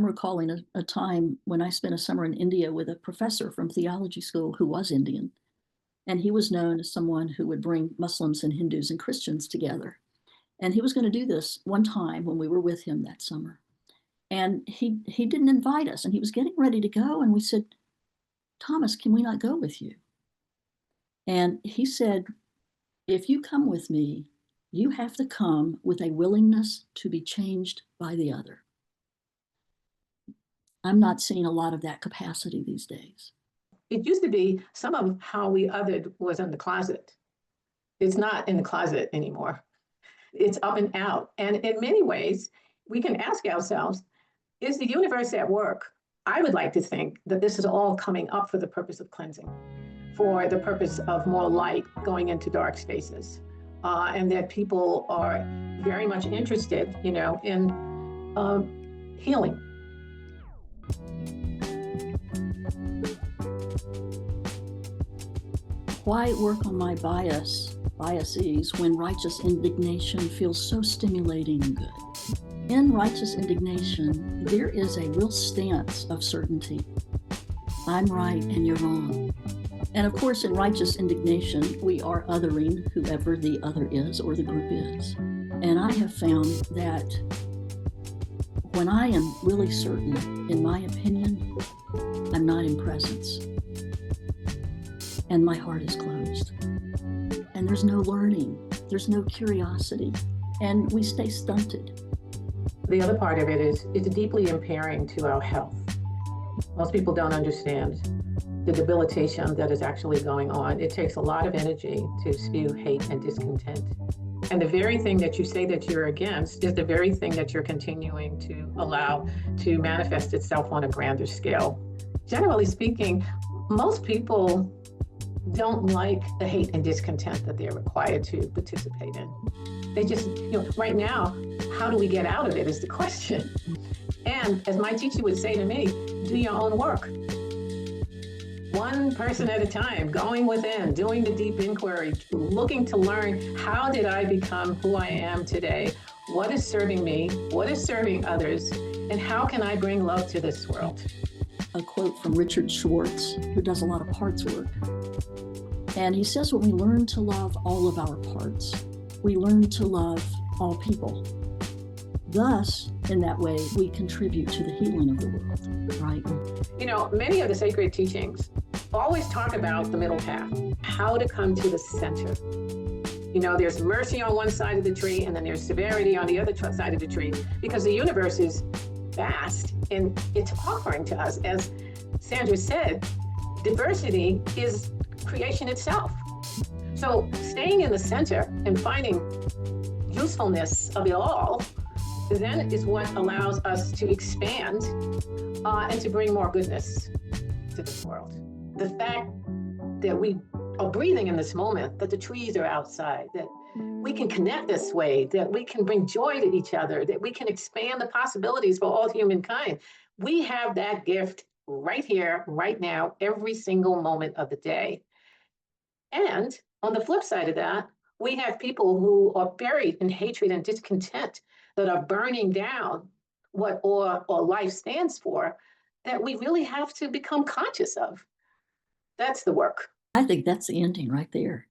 I'm recalling a time when I spent a summer in India with a professor from theology school who was Indian. And he was known as someone who would bring Muslims and Hindus and Christians together. And he was going to do this one time when we were with him that summer. And he didn't invite us, and he was getting ready to go. And we said, Thomas, can we not go with you? And he said, if you come with me, you have to come with a willingness to be changed by the other. I'm not seeing a lot of that capacity these days. It used to be some of how we othered was in the closet. It's not in the closet anymore. It's up and out. And in many ways, we can ask ourselves, is the universe at work? I would like to think that this is all coming up for the purpose of cleansing, for the purpose of more light going into dark spaces, and that people are very much interested, in healing. Why work on my biases when righteous indignation feels so stimulating and good? In righteous indignation, there is a real stance of certainty. I'm right and you're wrong. And of course, in righteous indignation, we are othering whoever the other is or the group is. And I have found that when I am really certain in my opinion, I'm not in presence. And my heart is closed. And there's no learning, there's no curiosity, and we stay stunted. The other part of it is it's deeply impairing to our health. Most people don't understand the debilitation that is actually going on. It takes a lot of energy to spew hate and discontent. And the very thing that you say that you're against is the very thing that you're continuing to allow to manifest itself on a grander scale. Generally speaking, most people don't like the hate and discontent that they're required to participate in. They just, right now, how do we get out of it is the question. And as my teacher would say to me, do your own work. One person at a time, going within, doing the deep inquiry, looking to learn, how did I become who I am today? What is serving me? What is serving others? And how can I bring love to this world? A quote from Richard Schwartz, who does a lot of parts work. And he says, when we learn to love all of our parts, we learn to love all people. Thus, in that way, we contribute to the healing of the world, right? Many of the sacred teachings always talk about the middle path, how to come to the center. There's mercy on one side of the tree, and then there's severity on the other side of the tree, because the universe is vast, and it's offering to us, as Sandra said, diversity is creation itself. So staying in the center and finding usefulness of it all then is what allows us to expand and to bring more goodness to this world. The fact that we are breathing in this moment, that the trees are outside, that we can connect this way, that we can bring joy to each other, that we can expand the possibilities for all humankind. We have that gift right here, right now, every single moment of the day. And on the flip side of that, we have people who are buried in hatred and discontent that are burning down what or life stands for, that we really have to become conscious of. That's the work. I think that's the ending right there.